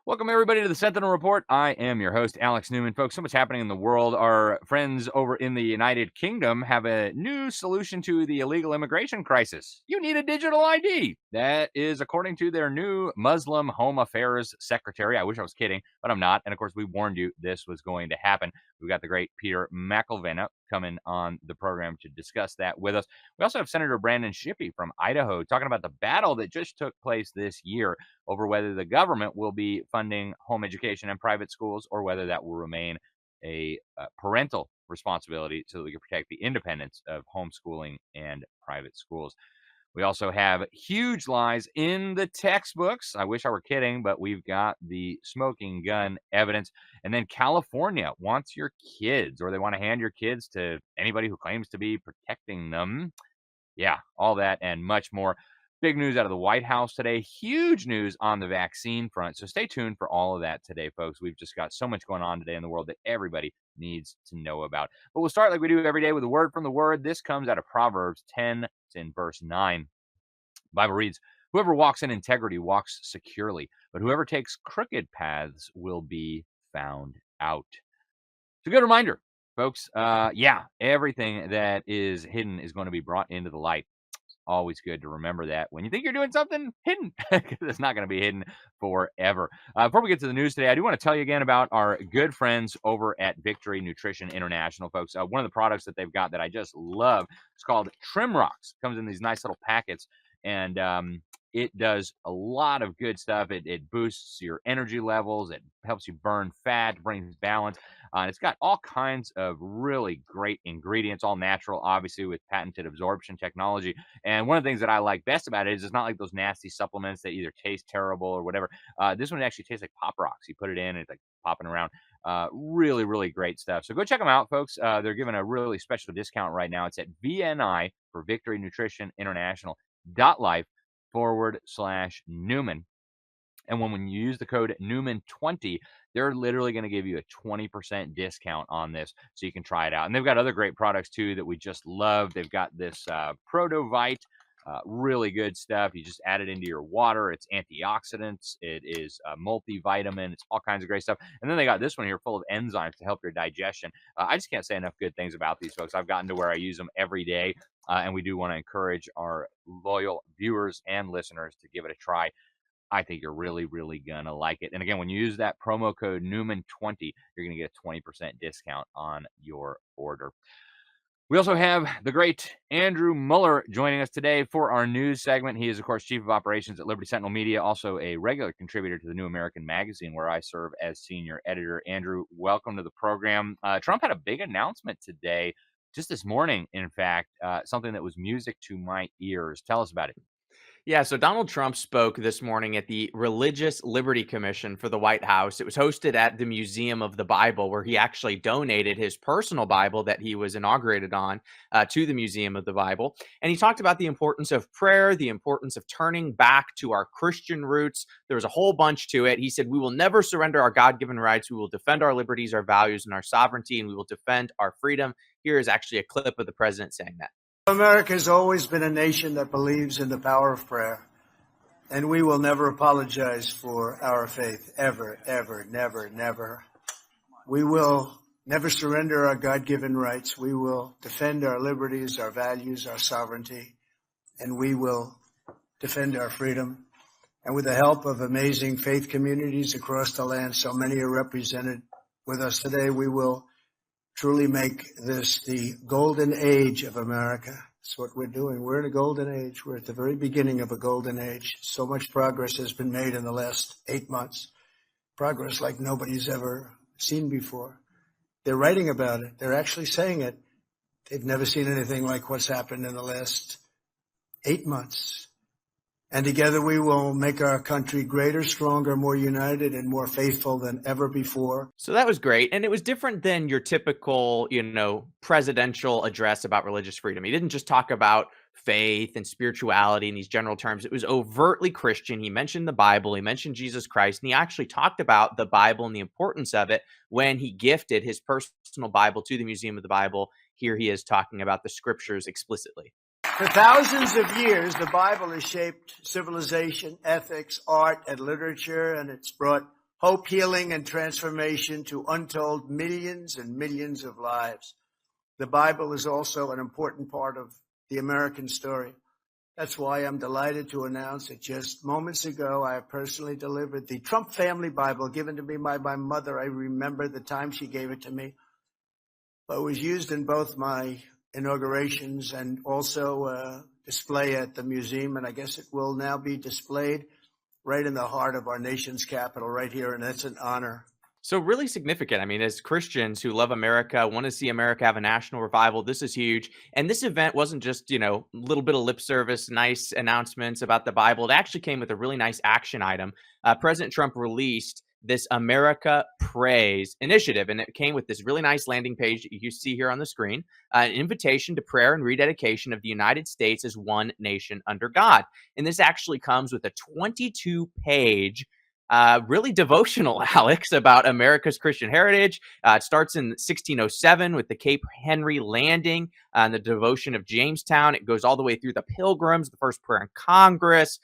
Welcome, everybody, to the Sentinel Report. I am your host, Alex Newman. Folks, so much happening in the world. Our friends over in the United Kingdom have a new solution to the illegal immigration crisis. You need a digital ID. That is according to their new Muslim Home Affairs Secretary. I wish I was kidding, but I'm not. And, of course, we warned you this was going to happen. We've got the great Peter McIlvenna coming on the program to discuss that with us. We also have Senator Brandon Shippy from Idaho talking about the battle that just took place this year over whether the government will be funding home education and private schools or whether that will remain a parental responsibility so that we can protect the independence of homeschooling and private schools. We also have huge lies in the textbooks. I wish I were kidding, but we've got the smoking gun evidence. And then California wants your kids, or they want to hand your kids to anybody who claims to be protecting them. Yeah, all that and much more. Big news out of the White House today. Huge news on the vaccine front. So stay tuned for all of that today, folks. We've just got so much going on today in the world that everybody needs to know about. But we'll start like we do every day with a word from the Word. This comes out of Proverbs 10. It's in verse 9. The Bible reads, "Whoever walks in integrity walks securely, but whoever takes crooked paths will be found out." It's a good reminder, folks. Everything that is hidden is going to be brought into the light. Always good to remember that when you think you're doing something hidden, it's not going to be hidden forever. Before we get to the news today, I do want to tell you again about our good friends over at Victory Nutrition International, folks. One of the products that they've got that I just love is called Trim Rocks. It comes in these nice little packets, and it does a lot of good stuff. It boosts your energy levels. It helps you burn fat, brings balance. It's got all kinds of really great ingredients, all natural, obviously, with patented absorption technology. And one of the things that I like best about it is it's not like those nasty supplements that either taste terrible or whatever. This one actually tastes like Pop Rocks. You put it in, and it's like popping around. Really, really great stuff. So go check them out, folks. They're giving a really special discount right now. It's at VNI for Victory Nutrition International .life/Newman. And when you use the code Newman20, they're literally going to give you a 20% discount on this so you can try it out. And they've got other great products too that we just love. They've got this Protovite, really good stuff. You just add it into your water. It's antioxidants. It is multivitamin. It's all kinds of great stuff. And then they got this one here full of enzymes to help your digestion. I just can't say enough good things about these folks. I've gotten to where I use them every day. And we do want to encourage our loyal viewers and listeners to give it a try. I think you're really, really going to like it. And again, when you use that promo code Newman20, you're going to get a 20% discount on your order. We also have the great Andrew Muller joining us today for our news segment. He is, of course, Chief of Operations at Liberty Sentinel Media, also a regular contributor to the New American Magazine, where I serve as senior editor. Andrew, welcome to the program. Trump had a big announcement today, just this morning, in fact, something that was music to my ears. Tell us about it. Yeah, so Donald Trump spoke this morning at the Religious Liberty Commission for the White House. It was hosted at the Museum of the Bible, where he actually donated his personal Bible that he was inaugurated on to the Museum of the Bible. And he talked about the importance of prayer, the importance of turning back to our Christian roots. There was a whole bunch to it. He said, "We will never surrender our God-given rights. We will defend our liberties, our values, and our sovereignty, and we will defend our freedom." Here is actually a clip of the president saying that. America has always been a nation that believes in the power of prayer, and we will never apologize for our faith, ever, ever, never, never. We will never surrender our God-given rights. We will defend our liberties, our values, our sovereignty, and we will defend our freedom. And with the help of amazing faith communities across the land, so many are represented with us today, we will truly make this the golden age of America. That's what we're doing. We're in a golden age. We're at the very beginning of a golden age. So much progress has been made in the last 8 months. Progress like nobody's ever seen before. They're writing about it. They're actually saying it. They've never seen anything like what's happened in the last 8 months. And together we will make our country greater, stronger, more united, and more faithful than ever before. So that was great. And it was different than your typical, presidential address about religious freedom. He didn't just talk about faith and spirituality in these general terms. It was overtly Christian. He mentioned the Bible. He mentioned Jesus Christ. And he actually talked about the Bible and the importance of it when he gifted his personal Bible to the Museum of the Bible. Here he is talking about the scriptures explicitly. For thousands of years, the Bible has shaped civilization, ethics, art, and literature, and it's brought hope, healing, and transformation to untold millions and millions of lives. The Bible is also an important part of the American story. That's why I'm delighted to announce that just moments ago, I have personally delivered the Trump Family Bible given to me by my mother. I remember the time she gave it to me. But it was used in both my inaugurations and also display at the museum. And I guess it will now be displayed right in the heart of our nation's capital right here. And that's an honor. So really significant. I mean, as Christians who love America, want to see America have a national revival, this is huge. And this event wasn't just, a little bit of lip service, nice announcements about the Bible. It actually came with a really nice action item. President Trump released this America Prays initiative, and it came with this really nice landing page that you see here on the screen, an invitation to prayer and rededication of the United States as one nation under God. And this actually comes with a 22-page really devotional, Alex, about America's Christian heritage. It starts in 1607 with the Cape Henry landing and the devotion of Jamestown. It goes all the way through the Pilgrims, the first prayer in Congress,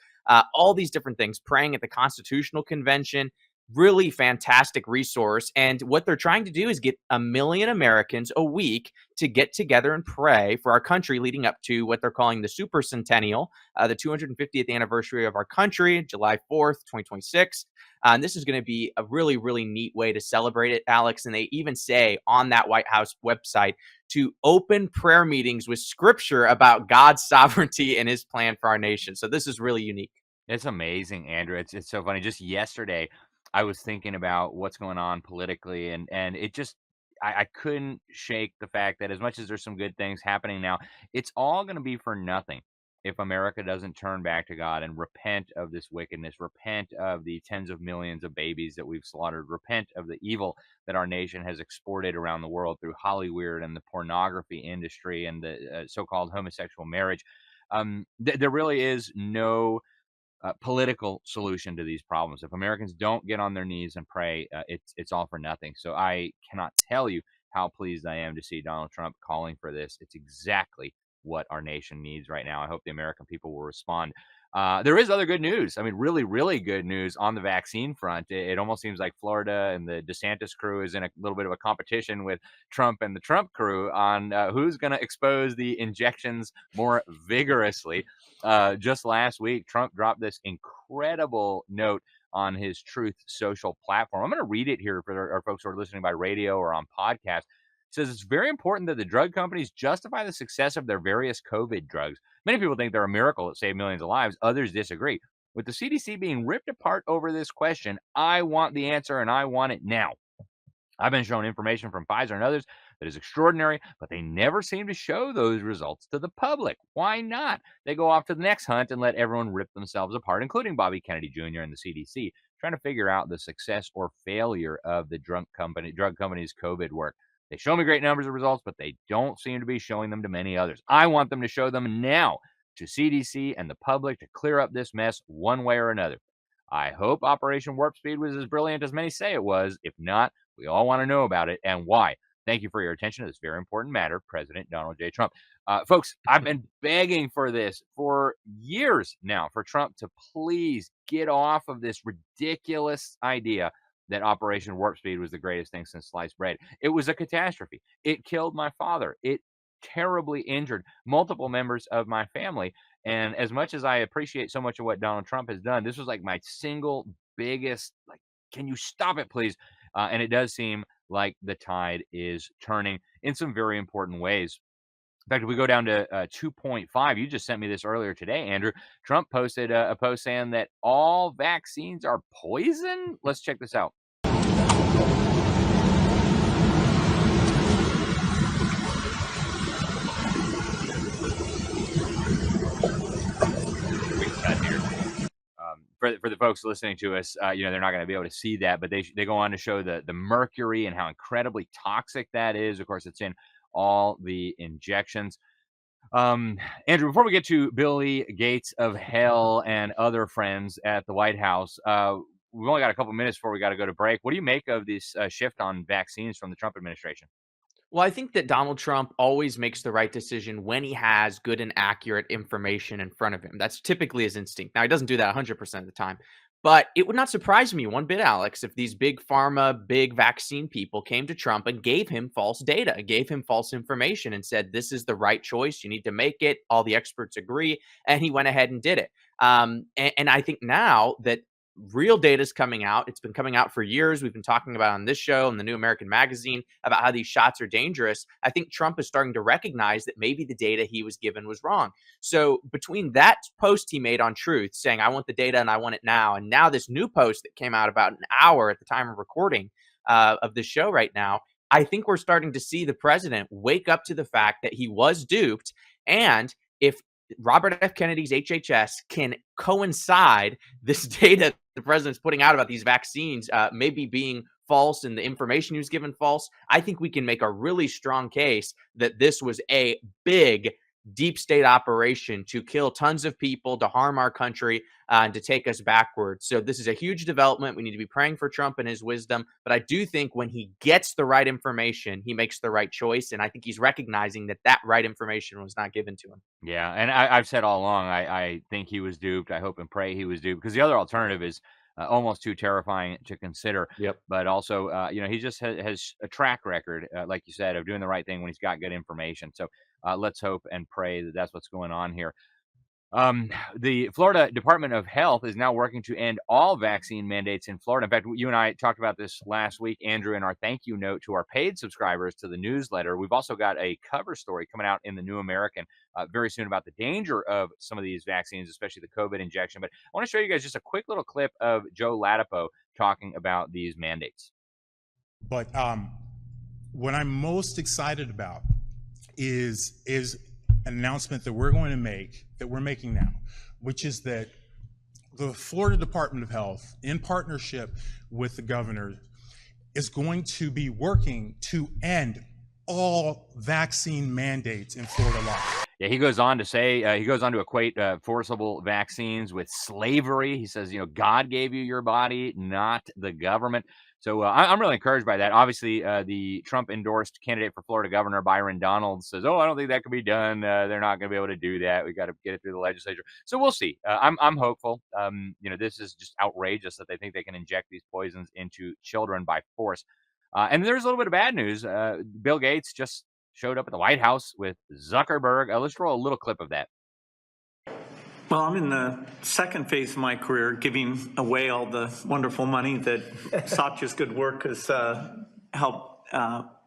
all these different things, praying at the Constitutional Convention. Really fantastic resource. And what they're trying to do is get 1 million Americans a week to get together and pray for our country leading up to what they're calling the Super Centennial, the 250th anniversary of our country, July 4th, 2026. And this is going to be a really, really neat way to celebrate it, Alex. And they even say on that White House website to open prayer meetings with scripture about God's sovereignty and his plan for our nation. So this is really unique. It's amazing, Andrew. It's so funny. Just yesterday, I was thinking about what's going on politically, and it just I couldn't shake the fact that as much as there's some good things happening now, it's all going to be for nothing if America doesn't turn back to God and repent of this wickedness, repent of the tens of millions of babies that we've slaughtered, repent of the evil that our nation has exported around the world through Hollywood and the pornography industry and the so-called homosexual marriage. There really is no political solution to these problems. If Americans don't get on their knees and pray, it's all for nothing. So I cannot tell you how pleased I am to see Donald Trump calling for this. It's exactly what our nation needs right now. I hope the American people will respond. There is other good news. I mean, really, really good news on the vaccine front. It almost seems like Florida and the DeSantis crew is in a little bit of a competition with Trump and the Trump crew on who's going to expose the injections more vigorously. Just last week, Trump dropped this incredible note on his Truth Social platform. I'm going to read it here for our folks who are listening by radio or on podcast. It says it's very important that the drug companies justify the success of their various COVID drugs. Many people think they're a miracle that saved millions of lives. Others disagree. With the CDC being ripped apart over this question, I want the answer and I want it now. I've been shown information from Pfizer and others that is extraordinary, but they never seem to show those results to the public. Why not? They go off to the next hunt and let everyone rip themselves apart, including Bobby Kennedy Jr. and the CDC, trying to figure out the success or failure of the drug companies' COVID work. They show me great numbers of results, but they don't seem to be showing them to many others. I want them to show them now to CDC and the public to clear up this mess one way or another. I hope Operation Warp Speed was as brilliant as many say it was. If not, we all want to know about it and why. Thank you for your attention to this very important matter, President Donald J. Trump. Folks, I've been begging for this for years now, for Trump to please get off of this ridiculous idea that Operation Warp Speed was the greatest thing since sliced bread. It was a catastrophe. It killed my father. It terribly injured multiple members of my family. And as much as I appreciate so much of what Donald Trump has done, this was like my single biggest, can you stop it, please? And it does seem like the tide is turning in some very important ways. In fact, if we go down to 2.5, you just sent me this earlier today, Andrew. Trump posted a post saying that all vaccines are poison. Let's check this out. For the folks listening to us, they're not going to be able to see that, but they go on to show the mercury and how incredibly toxic that is. Of course, it's in all the injections. Andrew, before we get to Billy Gates of hell and other friends at the White House, we've only got a couple minutes before we got to go to break. What do you make of this shift on vaccines from the Trump administration? Well, I think that Donald Trump always makes the right decision when he has good and accurate information in front of him. That's typically his instinct. Now, he doesn't do that 100% of the time, but it would not surprise me one bit, Alex, if these big pharma, big vaccine people came to Trump and gave him false data, gave him false information and said, this is the right choice. You need to make it. All the experts agree. And he went ahead and did it. And I think now that real data is coming out. It's been coming out for years. We've been talking about on this show and the New American Magazine about how these shots are dangerous. I think Trump is starting to recognize that maybe the data he was given was wrong. So between that post he made on Truth saying, I want the data and I want it now, and now this new post that came out about an hour at the time of recording of this show right now, I think we're starting to see the president wake up to the fact that he was duped. And if Robert F. Kennedy's HHS can coincide this data the president's putting out about these vaccines maybe being false and the information he was given false, I think we can make a really strong case that this was a big deep state operation to kill tons of people, to harm our country, and to take us backwards. So this is a huge development. We need to be praying for Trump and his wisdom. But I do think when he gets the right information, he makes the right choice. And I think he's recognizing that that right information was not given to him. Yeah, and I've said all along, I think he was duped. I hope and pray he was duped, because the other alternative is almost too terrifying to consider. Yep. But also, he just has a track record, like you said, of doing the right thing when he's got good information. So let's hope and pray that that's what's going on here. The Florida Department of Health is now working to end all vaccine mandates in Florida. In fact, you and I talked about this last week, Andrew, in our thank you note to our paid subscribers to the newsletter. We've also got a cover story coming out in the New American very soon about the danger of some of these vaccines, especially the COVID injection. But I want to show you guys just a quick little clip of Joe Latipo talking about these mandates. But what I'm most excited about is an announcement that we're going to make, that we're making now, which is that the Florida Department of Health, in partnership with the governor, is going to be working to end all vaccine mandates in Florida law. Yeah, he goes on to say, he goes on to equate forcible vaccines with slavery. He says, God gave you your body, not the government. So I'm really encouraged by that. Obviously, the Trump-endorsed candidate for Florida governor, Byron Donalds, says, I don't think that can be done. They're not going to be able to do that. We got to get it through the legislature. So we'll see. I'm hopeful. This is just outrageous that they think they can inject these poisons into children by force. And there's a little bit of bad news. Bill Gates just showed up at the White House with Zuckerberg. Let's roll a little clip of that. Well, I'm in the second phase of my career, giving away all the wonderful money that Satya's good work has helped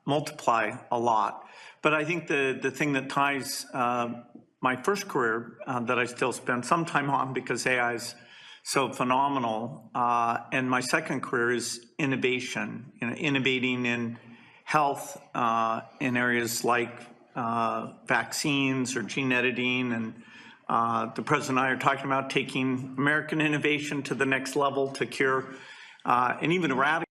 multiply a lot. But I think the thing that ties my first career that I still spend some time on, because AI is so phenomenal, and my second career is innovation, innovating in health in areas like vaccines or gene editing, and the president and I are talking about taking American innovation to the next level to cure and even eradicate.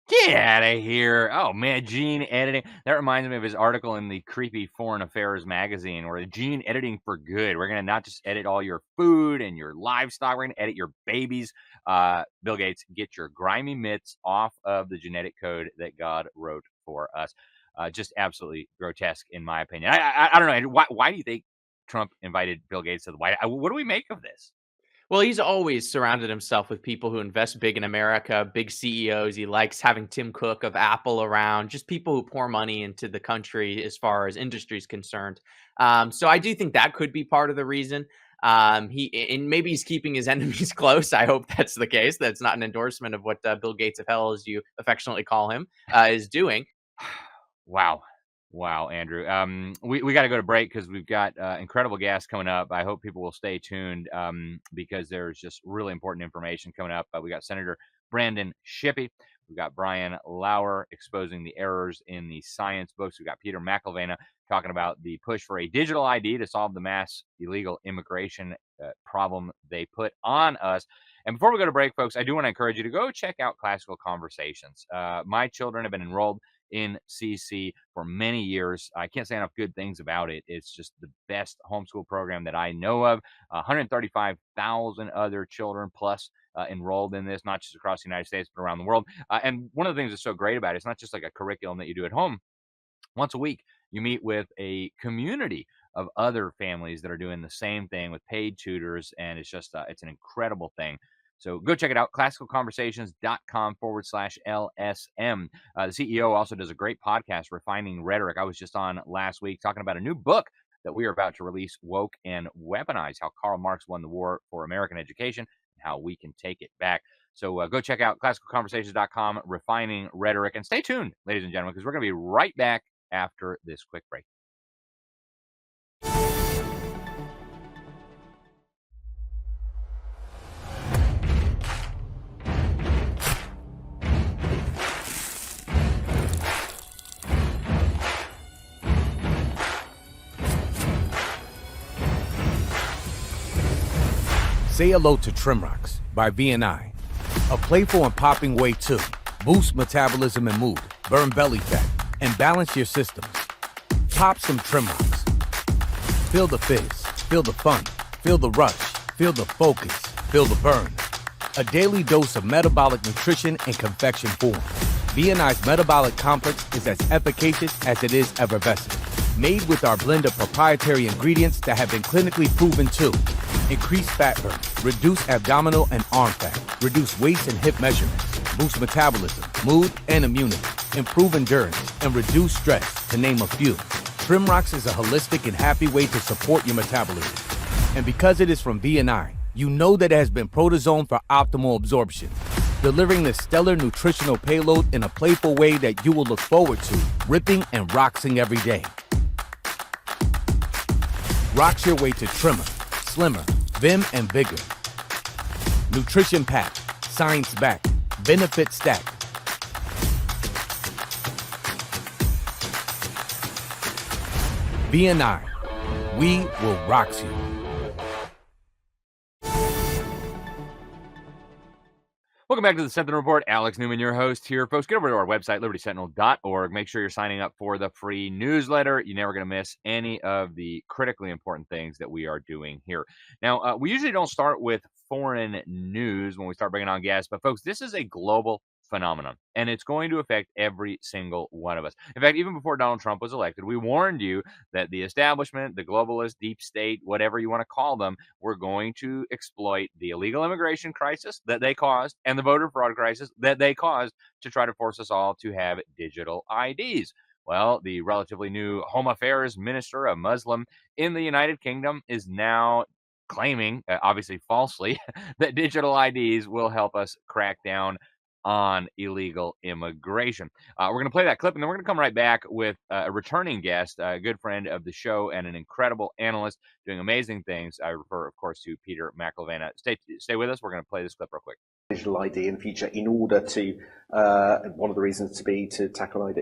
Get out of here. Oh, man, gene editing. That reminds me of his article in the creepy Foreign Affairs magazine, where gene editing for good. We're going to not just edit all your food and your livestock. We're going to edit your babies. Bill Gates, get your grimy mitts off of the genetic code that God wrote for us. Just absolutely grotesque, in my opinion. I don't know, Andrew, why do you think Trump invited Bill Gates to the White House? What do we make of this? Well, he's always surrounded himself with people who invest big in America, big CEOs. He likes having Tim Cook of Apple around, just people who pour money into the country as far as industry is concerned. So I do think that could be part of the reason. And maybe he's keeping his enemies close. I hope that's the case. That's not an endorsement of what Bill Gates of hell, as you affectionately call him, is doing. Wow, Andrew. We got to go to break because we've got incredible guests coming up. I hope people will stay tuned because there's just really important information coming up. We got Senator Brandon Shippy. We've got Brian Lauer exposing the errors in the science books. We've got Peter McIlvenna talking about the push for a digital ID to solve the mass illegal immigration problem they put on us. And before we go to break, folks, I do want to encourage you to go check out Classical Conversations. My children have been enrolled in CC for many years. I can't say enough good things about it. It's just the best homeschool program that I know of. 135,000 other children plus enrolled in this, not just across the United States, but around the world. And one of the things that's so great about it, it's not just like a curriculum that you do at home. Once a week, you meet with a community of other families that are doing the same thing with paid tutors, and it's just it's an incredible thing. So go check it out, classicalconversations.com/LSM. The CEO also does a great podcast, Refining Rhetoric. I was just on last week talking about a new book that we are about to release, Woke and Weaponize, how Karl Marx won the war for American education and how we can take it back. So go check out classicalconversations.com, Refining Rhetoric, and stay tuned, ladies and gentlemen, because we're going to be right back after this quick break. Say hello to Trimrocks by V&I. A playful and popping way to boost metabolism and mood, burn belly fat, and balance your systems. Pop some Trimrocks. Feel the fizz, feel the fun, feel the rush, feel the focus, feel the burn. A daily dose of metabolic nutrition in confection form. V&I's metabolic complex is as efficacious as it is effervescent. Made with our blend of proprietary ingredients that have been clinically proven to increase fat burn, reduce abdominal and arm fat, reduce waist and hip measurements, boost metabolism, mood, and immunity, improve endurance, and reduce stress, to name a few. Trimrocks is a holistic and happy way to support your metabolism. And because it is from V&I, you know that it has been protozoan for optimal absorption, delivering this stellar nutritional payload in a playful way that you will look forward to ripping and roxing every day. Rocks your way to trimmer, slimmer, vim, and vigor. Nutrition packed, science backed, benefit stacked. V&I, we will rocks you. Welcome back to the Sentinel Report. Alex Newman, your host here. Folks, get over to our website, libertysentinel.org. Make sure you're signing up for the free newsletter. You're never going to miss any of the critically important things that we are doing here. Now, we usually don't start with foreign news when we start bringing on guests, but folks, this is a global phenomenon, and it's going to affect every single one of us. In fact, even before Donald Trump was elected, we warned you that the establishment, the globalist, deep state, whatever you want to call them, were going to exploit the illegal immigration crisis that they caused and the voter fraud crisis that they caused to try to force us all to have digital IDs. Well, the relatively new Home Affairs Minister, a Muslim in the United Kingdom, is now claiming, obviously falsely, that digital IDs will help us crack down on illegal immigration. We're going to play that clip, and then we're going to come right back with a returning guest, a good friend of the show and an incredible analyst doing amazing things. I refer, of course, to Peter McIlvenna. Stay with us. We're going to play this clip real quick. Digital ID in the future in order to, one of the reasons to be to tackle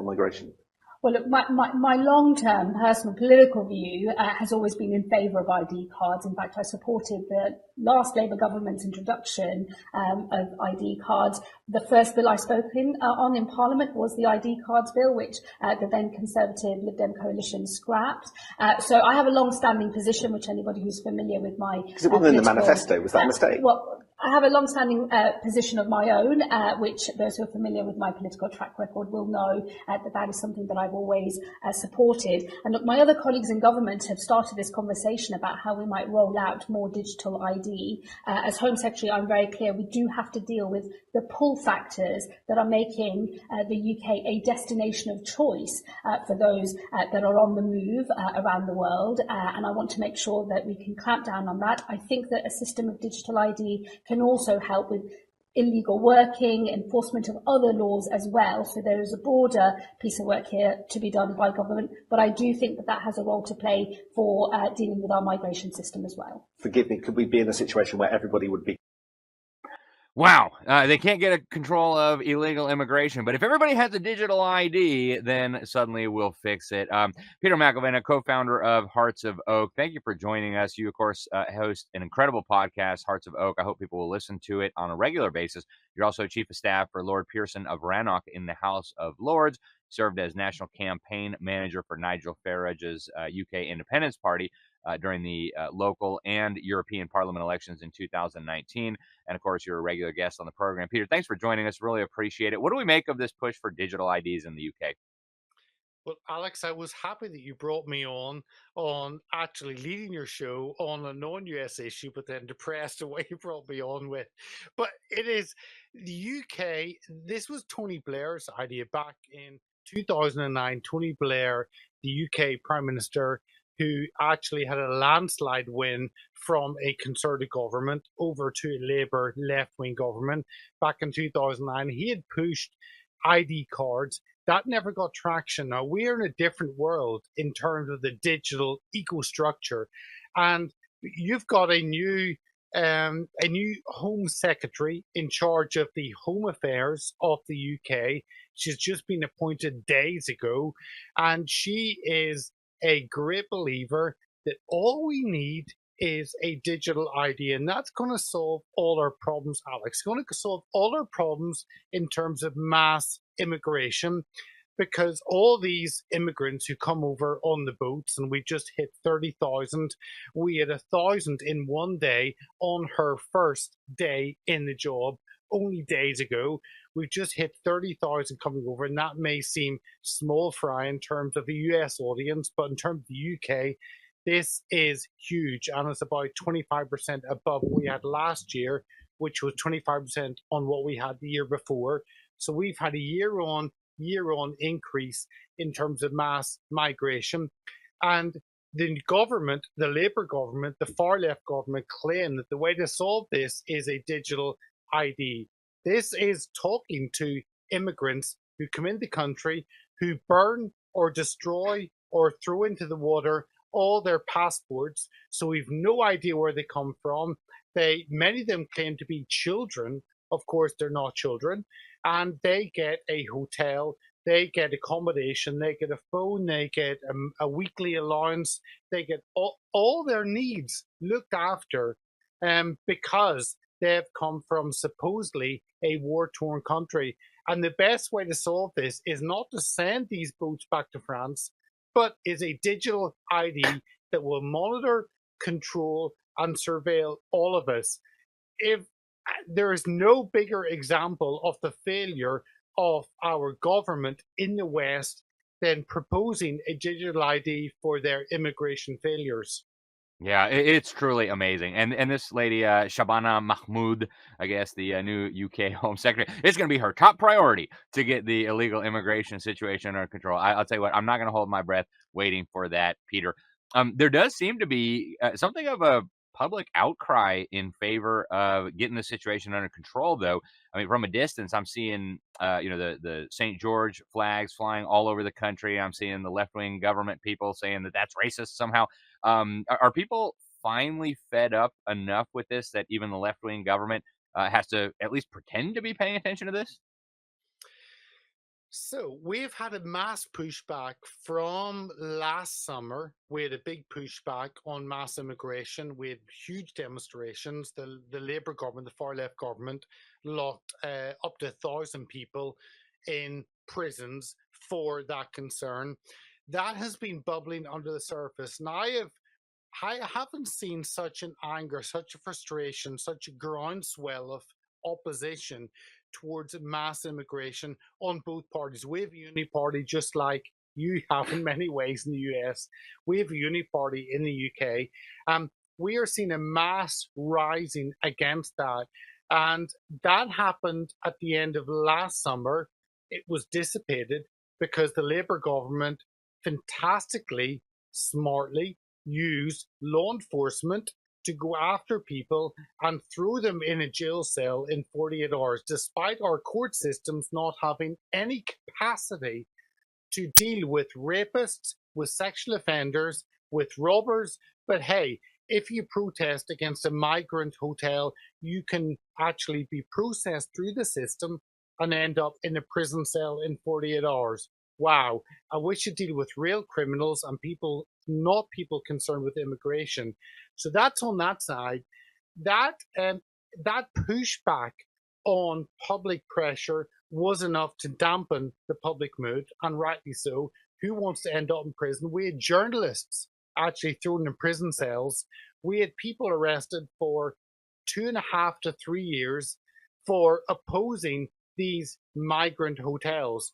migration? Well, look, my long-term personal political view has always been in favour of ID cards. In fact, I supported the last Labour government's introduction of ID cards. The first bill I spoke on in Parliament was the ID cards bill, which the then Conservative Lib Dem coalition scrapped. So I have a long-standing position, which anybody who's familiar with my... Because it wasn't in the manifesto, was that a mistake? Well, I have a long-standing position of my own, which those who are familiar with my political track record will know that is something that I've always supported. And look, my other colleagues in government have started this conversation about how we might roll out more digital ID. As Home Secretary, I'm very clear we do have to deal with the pull factors that are making the UK a destination of choice for those that are on the move around the world. And I want to make sure that we can clamp down on that. I think that a system of digital ID can also help with illegal working, enforcement of other laws as well. So there is a broader piece of work here to be done by government, but I do think that that has a role to play for dealing with our migration system as well. Forgive me, could we be in a situation where everybody would be... Wow, they can't get a control of illegal immigration, but if everybody has a digital ID, then suddenly we'll fix it. Peter McIlvenna, co-founder of Hearts of Oak, thank you for joining us. You, of course, host an incredible podcast, Hearts of Oak. I hope people will listen to it on a regular basis. You're also chief of staff for Lord Pearson of Rannoch in the House of Lords, served as national campaign manager for Nigel Farage's UK Independence Party during the local and European Parliament elections in 2019. And of course, you're a regular guest on the program. Peter, thanks for joining us. Really appreciate it. What do we make of this push for digital IDs in the UK? Well, Alex, I was happy that you brought me on actually leading your show on a non-US issue, but then depressed the way you brought me on with. But it is the UK. This was Tony Blair's idea back in 2009. Tony Blair, the UK Prime Minister, who actually had a landslide win from a Conservative government over to a Labour left-wing government back in 2009. He had pushed ID cards. That never got traction. Now we're in a different world in terms of the digital eco-structure, and you've got a new Home Secretary in charge of the Home Affairs of the UK. She's just been appointed days ago, and she is a great believer that all we need is a digital ID, and that's going to solve all our problems, Alex. It's going to solve all our problems in terms of mass immigration, because all these immigrants who come over on the boats, and we just hit 30,000, we had 1,000 in one day on her first day in the job only days ago. We've just hit 30,000 coming over, and that may seem small fry in terms of the US audience, but in terms of the UK, this is huge, and it's about 25% above what we had last year, which was 25% on what we had the year before. So we've had a year-on increase in terms of mass migration. And the government, the Labour government, the far-left government claim that the way to solve this is a digital ID. This is talking to immigrants who come into the country, who burn or destroy or throw into the water all their passports, so we've no idea where they come from. Many of them claim to be children. Of course, they're not children, and they get a hotel, they get accommodation, they get a phone, they get a weekly allowance, they get all their needs looked after, because they've come from supposedly a war-torn country. And the best way to solve this is not to send these boats back to France, but is a digital ID that will monitor, control, and surveil all of us. If there is no bigger example of the failure of our government in the West than proposing a digital ID for their immigration failures. Yeah, it's truly amazing. And this lady, Shabana Mahmood, I guess the new UK Home Secretary, it's going to be her top priority to get the illegal immigration situation under control. I'll tell you what, I'm not going to hold my breath waiting for that, Peter. There does seem to be something of a public outcry in favor of getting the situation under control, though. I mean, from a distance, I'm seeing, the St. George flags flying all over the country. I'm seeing the left-wing government people saying that that's racist somehow. Are people finally fed up enough with this that even the left-wing government has to at least pretend to be paying attention to this? So we've had a mass pushback from last summer. We had a big pushback on mass immigration. We had huge demonstrations. The Labour government, the far left government, locked up to 1,000 people in prisons for that concern. That has been bubbling under the surface. And I haven't seen such an anger, such a frustration, such a groundswell of opposition towards mass immigration on both parties. We have a uni party just like you have in many ways in the US. We have a uni party in the UK. We are seeing a mass rising against that. And that happened at the end of last summer. It was dissipated because the Labour government fantastically, smartly used law enforcement to go after people and throw them in a jail cell in 48 hours, despite our court systems not having any capacity to deal with rapists, with sexual offenders, with robbers. But hey, if you protest against a migrant hotel, you can actually be processed through the system and end up in a prison cell in 48 hours. Wow, I wish you deal with real criminals and people, not people concerned with immigration. So that's on that side. That pushback on public pressure was enough to dampen the public mood, and rightly so. Who wants to end up in prison? We had journalists actually thrown in prison cells. We had people arrested for 2.5 to 3 years for opposing these migrant hotels.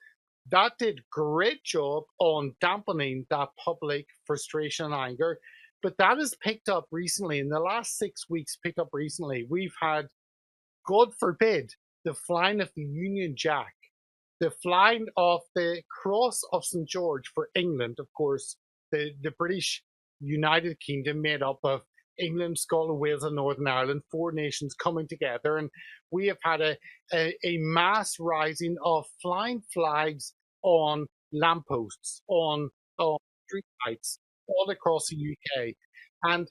That did great job on dampening that public frustration and anger. But that has picked up recently. In the last 6 weeks, picked up recently. We've had, God forbid, the flying of the Union Jack, the flying of the Cross of St. George for England, of course, the British United Kingdom made up of England, Scotland, Wales, and Northern Ireland, 4 nations coming together. And we have had a mass rising of flying flags on lampposts, on street lights, all across the UK. And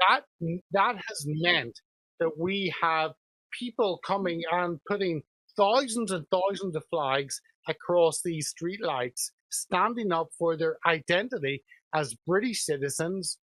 that has meant that we have people coming and putting thousands and thousands of flags across these street lights, standing up for their identity as British citizens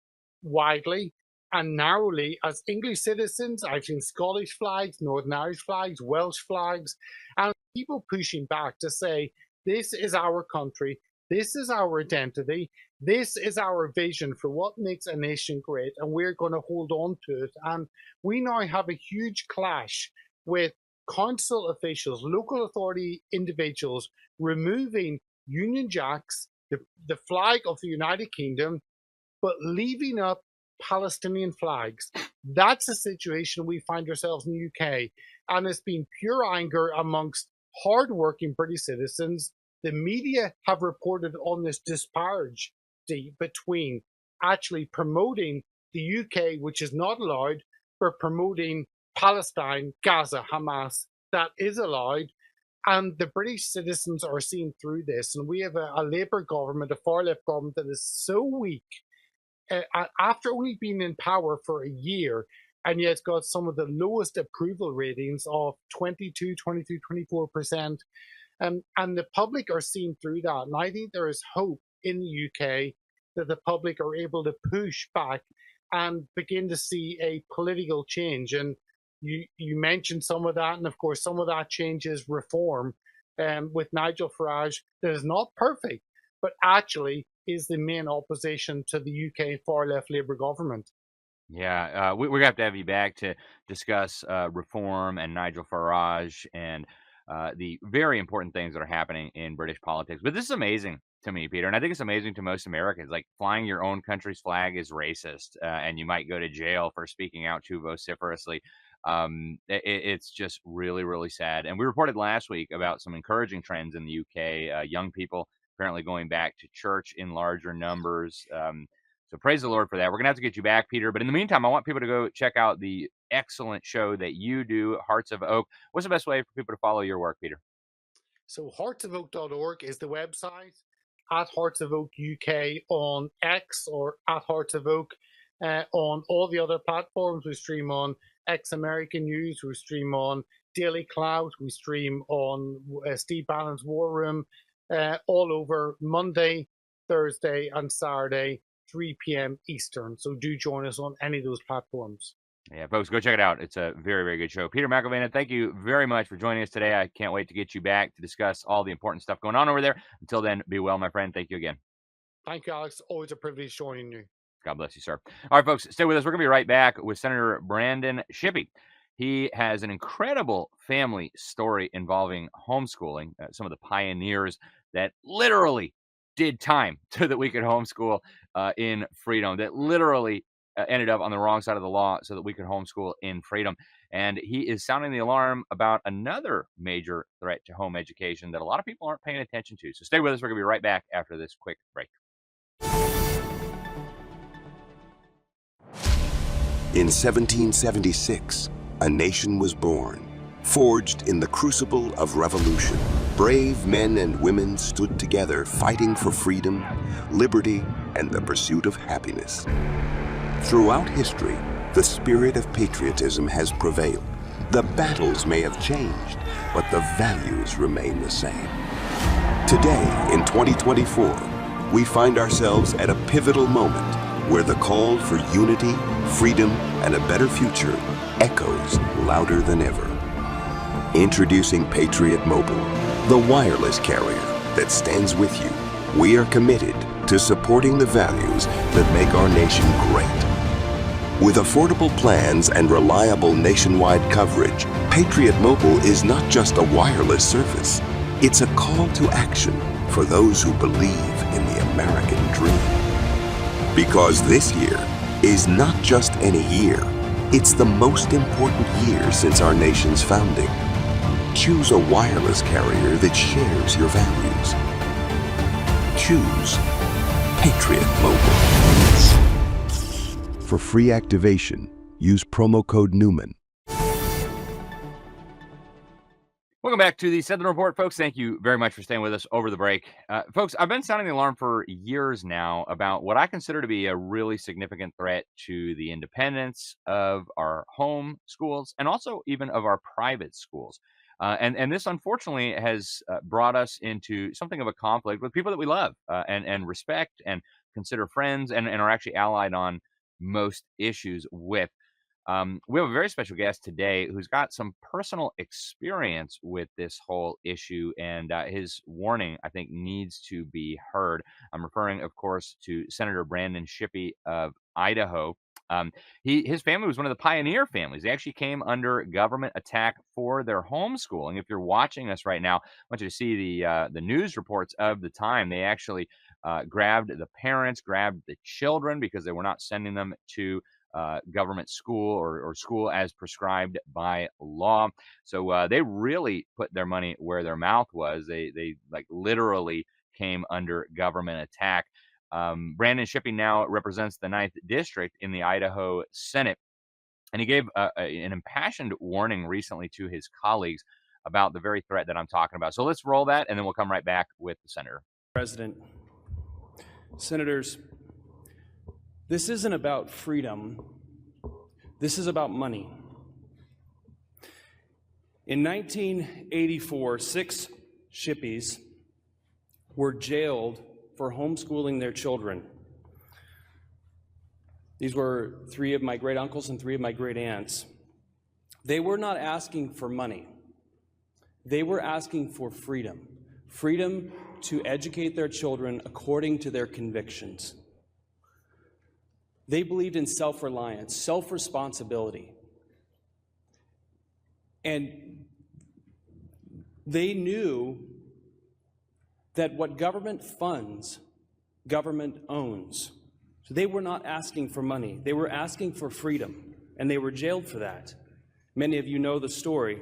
widely and narrowly as English citizens. I've seen Scottish flags, Northern Irish flags, Welsh flags, and people pushing back to say, this is our country, this is our identity, this is our vision for what makes a nation great, and we're going to hold on to it. And we now have a huge clash with council officials, local authority individuals removing Union Jacks, the flag of the United Kingdom, but leaving up Palestinian flags. That's the situation we find ourselves in the UK. And it's been pure anger amongst hardworking British citizens. The media have reported on this disparity between actually promoting the UK, which is not allowed, for promoting Palestine, Gaza, Hamas, that is allowed. And the British citizens are seeing through this. And we have a Labour government, a far-left government that is so weak, after only being in power for a year, and yet it's got some of the lowest approval ratings of 22, 23, 24%. And the public are seeing through that. And I think there is hope in the UK that the public are able to push back and begin to see a political change. And you mentioned some of that, and of course some of that change is reform with Nigel Farage that is not perfect, but actually is the main opposition to the UK far-left Labour government. Yeah, we're going to have you back to discuss reform and Nigel Farage and the very important things that are happening in British politics. But this is amazing to me, Peter, and I think it's amazing to most Americans. Like, flying your own country's flag is racist, and you might go to jail for speaking out too vociferously. It's just really, really sad. And we reported last week about some encouraging trends in the UK. Young people apparently going back to church in larger numbers. So praise the Lord for that. We're going to have to get you back, Peter. But in the meantime, I want people to go check out the excellent show that you do, Hearts of Oak. What's the best way for people to follow your work, Peter? So heartsofoak.org is the website, at Hearts of Oak UK on X, or at Hearts of Oak on all the other platforms. We stream on X American News, we stream on Daily Cloud, we stream on Steve Bannon's War Room, all over Monday, Thursday, and Saturday, 3 p.m. Eastern. So do join us on any of those platforms. Yeah, folks, go check it out. It's a very, very good show. Peter McIlvenna, thank you very much for joining us today. I can't wait to get you back to discuss all the important stuff going on over there. Until then, be well, my friend. Thank you again. Thank you, Alex. Always a privilege joining you. God bless you, sir. All right, folks, stay with us. We're going to be right back with Senator Brandon Shippy. He has an incredible family story involving homeschooling, some of the pioneers that literally did time so that we could homeschool in freedom, that literally ended up on the wrong side of the law so that we could homeschool in freedom. And he is sounding the alarm about another major threat to home education that a lot of people aren't paying attention to. So stay with us. We're going to be right back after this quick break. In 1776, a nation was born, forged in the crucible of revolution. Brave men and women stood together fighting for freedom, liberty, and the pursuit of happiness. Throughout history, the spirit of patriotism has prevailed. The battles may have changed, but the values remain the same. Today, in 2024, we find ourselves at a pivotal moment where the call for unity, freedom, and a better future echoes louder than ever. Introducing Patriot Mobile, the wireless carrier that stands with you. We are committed to supporting the values that make our nation great. With affordable plans and reliable nationwide coverage, Patriot Mobile is not just a wireless service. It's a call to action for those who believe in the American dream. Because this year is not just any year, it's the most important year since our nation's founding. Choose a wireless carrier that shares your values. Choose Patriot Mobile. For free activation, use promo code Newman. Welcome back to the Sentinel Report, folks. Thank you very much for staying with us over the break. Folks, I've been sounding the alarm for years now about what I consider to be a really significant threat to the independence of our home schools and also even of our private schools. And this, unfortunately, has brought us into something of a conflict with people that we love and respect and consider friends and are actually allied on most issues with. We have a very special guest today who's got some personal experience with this whole issue, and his warning, I think, needs to be heard. I'm referring, of course, to Senator Brandon Shippy of Idaho. His family was one of the pioneer families. They actually came under government attack for their homeschooling. If you're watching us right now, I want you to see the news reports of the time. They actually grabbed the parents, grabbed the children because they were not sending them to government school or school as prescribed by law. So they really put their money where their mouth was. They like literally came under government attack. Brandon Shippy now represents the 9th District in the Idaho Senate, and he gave an impassioned warning recently to his colleagues about the very threat that I'm talking about. So let's roll that, and then we'll come right back with the senator. President, senators, this isn't about freedom. This is about money. In 1984, 6 Shippys were jailed for homeschooling their children. These were 3 of my great uncles and 3 of my great aunts. They were not asking for money. They were asking for freedom. Freedom to educate their children according to their convictions. They believed in self-reliance, self-responsibility. And they knew that what government funds, government owns. So they were not asking for money. They were asking for freedom, and they were jailed for that. Many of you know the story.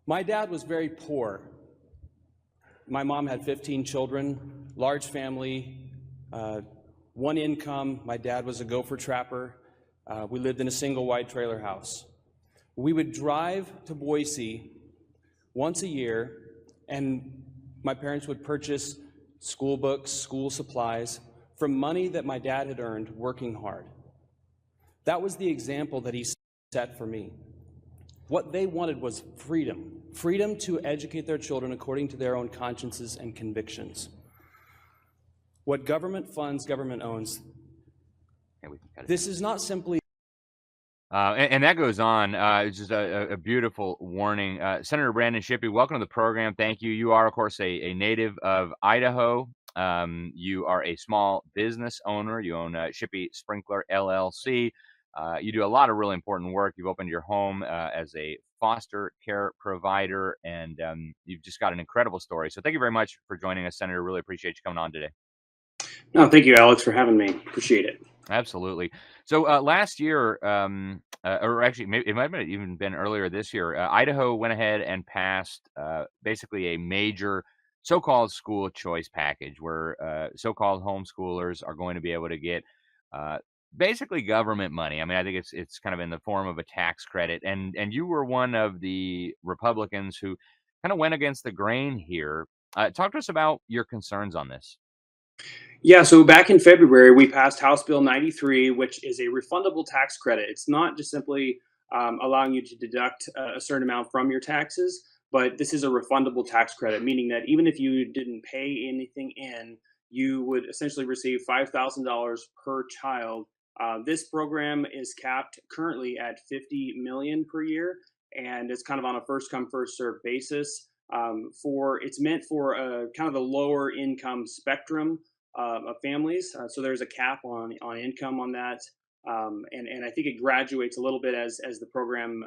My dad was very poor. My mom had 15 children, large family, 1 income. My dad was a gopher trapper. We lived in a single wide trailer house. We would drive to Boise once a year, and my parents would purchase school books, school supplies from money that my dad had earned working hard. That was the example that he set for me. What they wanted was freedom, freedom to educate their children according to their own consciences and convictions. What government funds, government owns. This is not simply... And that goes on. It's just a beautiful warning. Senator Brandon Shippy, welcome to the program. Thank you. You are, of course, a native of Idaho. You are a small business owner. You own Shippy Sprinkler LLC. You do a lot of really important work. You've opened your home as a foster care provider, and you've just got an incredible story. So thank you very much for joining us, Senator. Really appreciate you coming on today. No, thank you, Alex, for having me. Appreciate it. Absolutely. So last year, or actually, maybe it might have even been earlier this year, Idaho went ahead and passed basically a major so-called school choice package where so-called homeschoolers are going to be able to get basically government money. I mean, I think it's kind of in the form of a tax credit. And you were one of the Republicans who kind of went against the grain here. Talk to us about your concerns on this. Yeah, so back in February, we passed House Bill 93, which is a refundable tax credit. It's not just simply allowing you to deduct a certain amount from your taxes, but this is a refundable tax credit, meaning that even if you didn't pay anything in, you would essentially receive $5,000 per child. This program is capped currently at $50 million per year, and it's kind of on a first-come, first-served basis. It's meant for kind of the lower income spectrum of families. So there's a cap on income on that. And I think it graduates a little bit as the program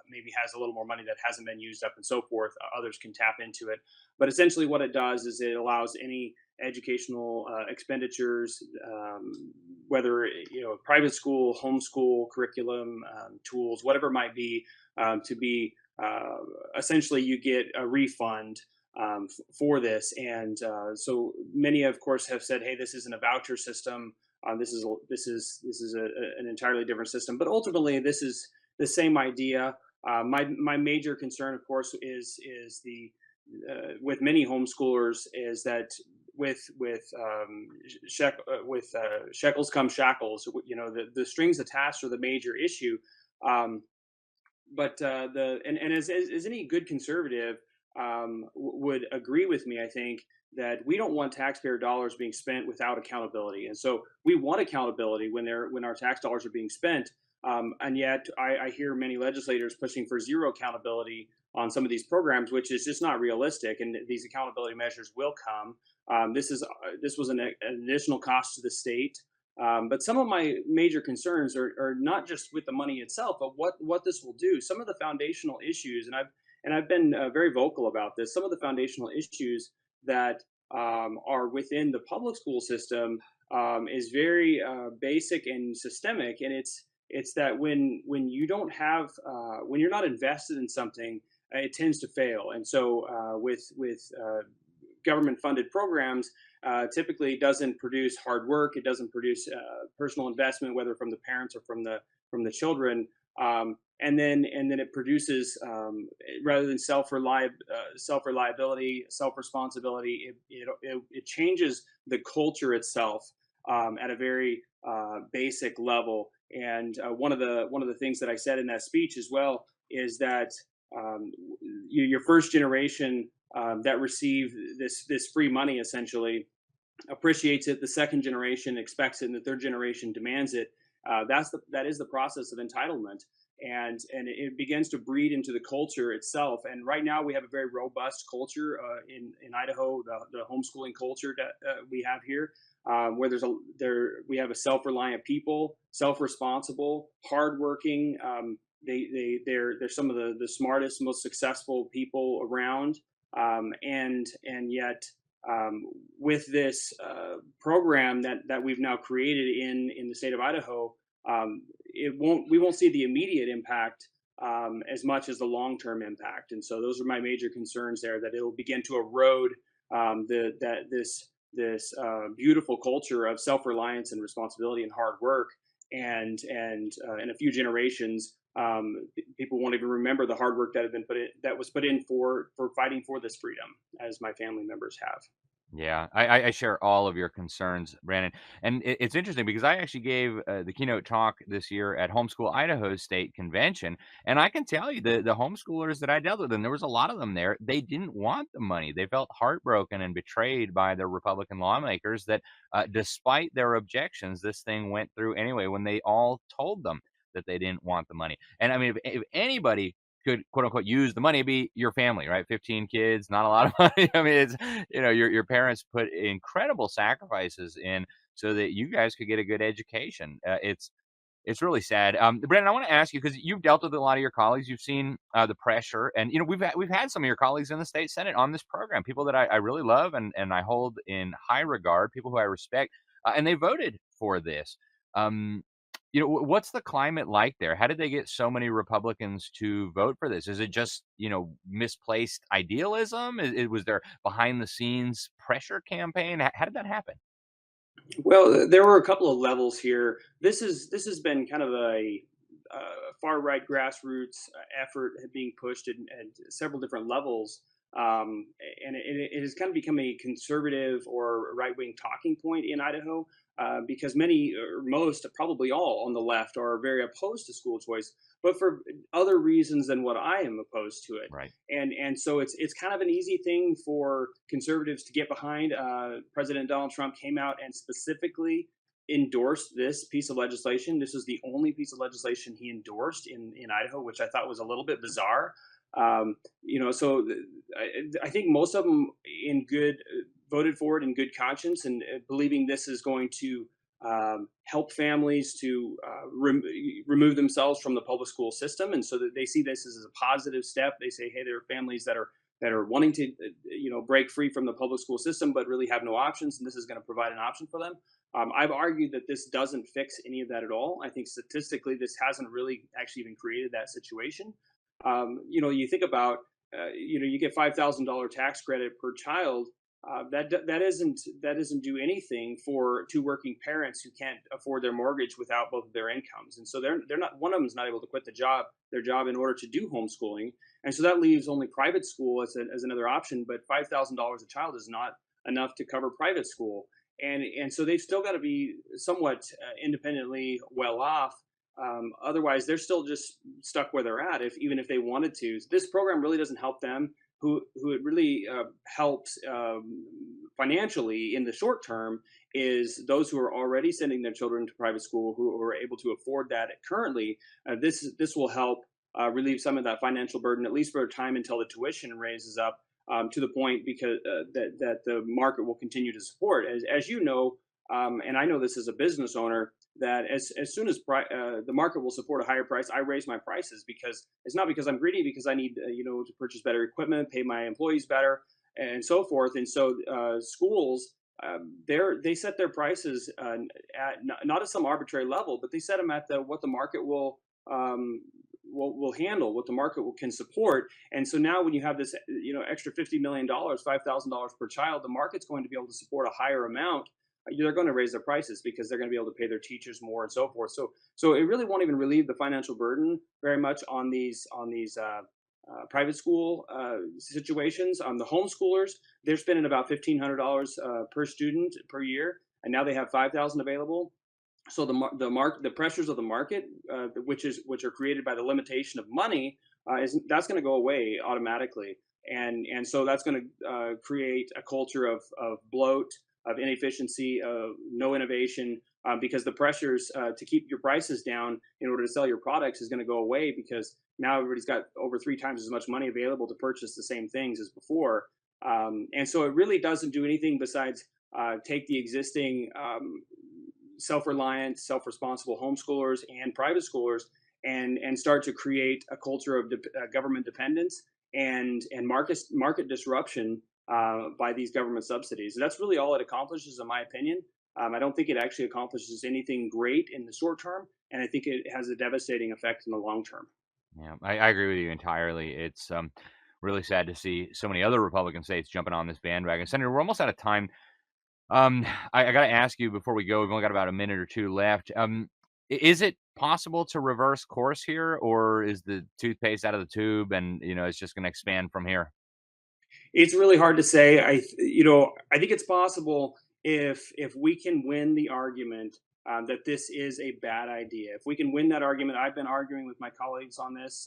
maybe has a little more money that hasn't been used up and so forth. Others can tap into it. But essentially what it does is it allows any educational expenditures, whether private school, homeschool, curriculum, tools, whatever it might be, to be essentially you get a refund for this. And so many, of course, have said, "Hey, this isn't a voucher system. This is an entirely different system." But ultimately, this is the same idea. My major concern, of course, is the with many homeschoolers is that with shekels come shackles. The strings attached are the major issue. But as any good conservative would agree with me, I think that we don't want taxpayer dollars being spent without accountability, and so we want accountability when our tax dollars are being spent. And yet, I hear many legislators pushing for zero accountability on some of these programs, which is just not realistic. And these accountability measures will come. This was an additional cost to the state. But some of my major concerns are not just with the money itself, but what this will do. Some of the foundational issues, and I've been very vocal about this. Some of the foundational issues that are within the public school system is very basic and systemic, and it's that when you don't have when you're not invested in something, it tends to fail. And so with government-funded programs, typically doesn't produce hard work. It doesn't produce personal investment, whether from the parents or from the children. And then it produces rather than self-reliability, self-responsibility. It changes the culture itself at a very basic level. And one of the things that I said in that speech as well is that your first generation that receive this free money essentially appreciates it. The second generation expects it, and the third generation demands it. That is the process of entitlement, and it begins to breed into the culture itself. And right now we have a very robust culture in Idaho, the homeschooling culture that we have here, where we have a self-reliant people, self-responsible, hardworking. They're some of the smartest, most successful people around, and yet with this program that we've now created in the state of Idaho, we won't see the immediate impact as much as the long-term impact. And so those are my major concerns there, that it'll begin to erode this beautiful culture of self-reliance and responsibility and hard work. And in a few generations, people won't even remember the hard work that was put in for fighting for this freedom, as my family members have. Yeah, I share all of your concerns, Brandon. And it's interesting because I actually gave the keynote talk this year at Homeschool Idaho State Convention. And I can tell you the homeschoolers that I dealt with, and there was a lot of them there, they didn't want the money. They felt heartbroken and betrayed by their Republican lawmakers that despite their objections, this thing went through anyway when they all told them that they didn't want the money. And I mean, if anybody could quote unquote use the money, it'd be your family, right? 15 kids, not a lot of money. I mean, it's, your parents put incredible sacrifices in so that you guys could get a good education. It's really sad. Brandon, I want to ask you, because you've dealt with a lot of your colleagues, you've seen the pressure, and we've had some of your colleagues in the state Senate on this program, people that I really love and I hold in high regard, people who I respect, and they voted for this. What's the climate like there? How did they get so many Republicans to vote for this? Is it just, misplaced idealism? Was there behind the scenes pressure campaign? How did that happen? Well, there were a couple of levels here. This has been kind of a far right grassroots effort being pushed at several different levels. And it has kind of become a conservative or right-wing talking point in Idaho because many, or most, probably all on the left are very opposed to school choice, but for other reasons than what I am opposed to it. Right. And so it's kind of an easy thing for conservatives to get behind. President Donald Trump came out and specifically endorsed this piece of legislation. This is the only piece of legislation he endorsed in Idaho, which I thought was a little bit bizarre. So I think most of them voted for it in good conscience and believing this is going to help families to remove themselves from the public school system, and so that they see this as a positive step. They say, hey, there are families that are wanting to break free from the public school system, but really have no options, and this is going to provide an option for them. I've argued that this doesn't fix any of that at all. I think statistically, this hasn't really actually even created that situation. You think about, you get $5,000 tax credit per child. That doesn't do anything for two working parents who can't afford their mortgage without both of their incomes, and so they're not, one of them is not able to quit their job in order to do homeschooling, and so that leaves only private school as another option. But $5,000 a child is not enough to cover private school, and so they've still got to be somewhat independently well off. Otherwise, they're still just stuck where they're at, even if they wanted to. This program really doesn't help them. Who it really helps financially in the short term is those who are already sending their children to private school, who are able to afford that currently. This will help relieve some of that financial burden, at least for a time, until the tuition raises up to the point because that the market will continue to support. As you know, and I know this as a business owner, that as soon as the market will support a higher price, I raise my prices, because it's not because I'm greedy, because I need to purchase better equipment, pay my employees better, and so forth. And so schools, they set their prices at not at some arbitrary level, but they set them at what the market will handle, what the market can support. And so now when you have this extra $50 million, $5,000 per child, the market's going to be able to support a higher amount. They're going to raise their prices because they're going to be able to pay their teachers more and so forth. So it really won't even relieve the financial burden very much on these private school situations. On the homeschoolers, they're spending about $1,500 per student per year, and now they have $5,000 available. So the pressures of the market, which are created by the limitation of money, that's going to go away automatically, and so that's going to create a culture of bloat, of inefficiency, of no innovation, because the pressures to keep your prices down in order to sell your products is going to go away, because now everybody's got over 3 times as much money available to purchase the same things as before. And so it really doesn't do anything besides take the existing self-reliant, self-responsible homeschoolers and private schoolers and start to create a culture of government dependence and market disruption by these government subsidies. And that's really all it accomplishes, in my opinion. I don't think it actually accomplishes anything great in the short term, and I think it has a devastating effect in the long term. Yeah, I agree with you entirely. It's really sad to see so many other Republican states jumping on this bandwagon. Senator, we're almost out of time. I got to ask you before we go, we've only got about a minute or two left. Is it possible to reverse course here, or is the toothpaste out of the tube and it's just going to expand from here? It's really hard to say. I think it's possible if we can win the argument that this is a bad idea. If we can win that argument, I've been arguing with my colleagues on this,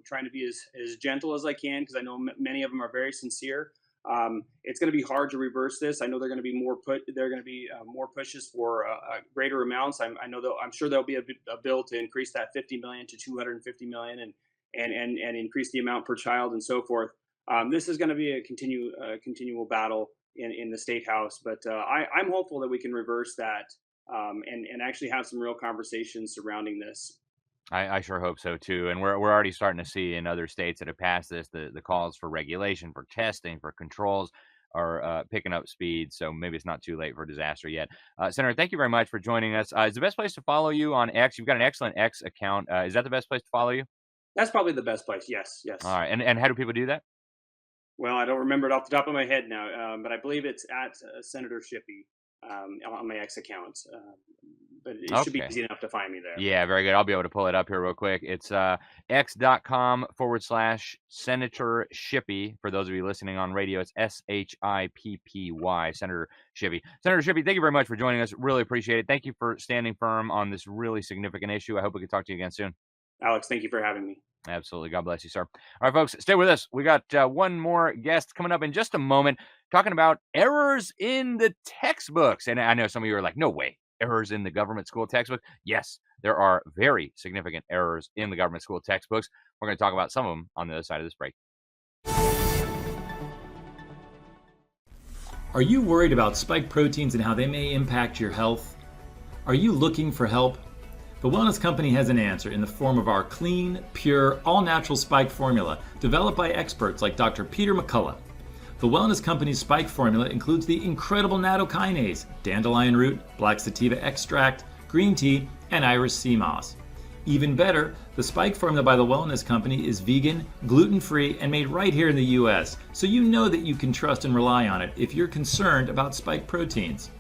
trying to be as gentle as I can, because I know many of them are very sincere. It's going to be hard to reverse this. I know they're going to be more pushes for greater amounts. I'm sure there'll be a bill to increase that 50 million to 250 million and increase the amount per child and so forth. This is going to be a continual battle in the state house, but I'm hopeful that we can reverse that and actually have some real conversations surrounding this. I sure hope so too. And we're already starting to see in other states that have passed this, the calls for regulation, for testing, for controls are picking up speed. So maybe it's not too late for disaster yet. Senator, thank you very much for joining us. Is the best place to follow you on X? You've got an excellent X account. Is that the best place to follow you? That's probably the best place. Yes. All right. And how do people do that? Well, I don't remember it off the top of my head now, but I believe it's at Senator Shippy on my X account. But it should be easy enough to find me there. Yeah, very good. I'll be able to pull it up here real quick. It's x.com/Senator Shippy. For those of you listening on radio, it's SHIPPY, Senator Shippy. Senator Shippy, thank you very much for joining us. Really appreciate it. Thank you for standing firm on this really significant issue. I hope we can talk to you again soon. Alex, thank you for having me. Absolutely. God bless you, sir. All right, folks, stay with us. We got one more guest coming up in just a moment, talking about errors in the textbooks. And I know some of you are like, no way, errors in the government school textbook. Yes, there are very significant errors in the government school textbooks. We're going to talk about some of them on the other side of this break. Are you worried about spike proteins and how they may impact your health? Are you looking for help? The Wellness Company has an answer in the form of our clean, pure, all-natural spike formula developed by experts like Dr. Peter McCullough. The Wellness Company's spike formula includes the incredible nattokinase, dandelion root, black sativa extract, green tea, and iris sea moss. Even better, the spike formula by the Wellness Company is vegan, gluten-free, and made right here in the US, so you know that you can trust and rely on it if you're concerned about spike proteins.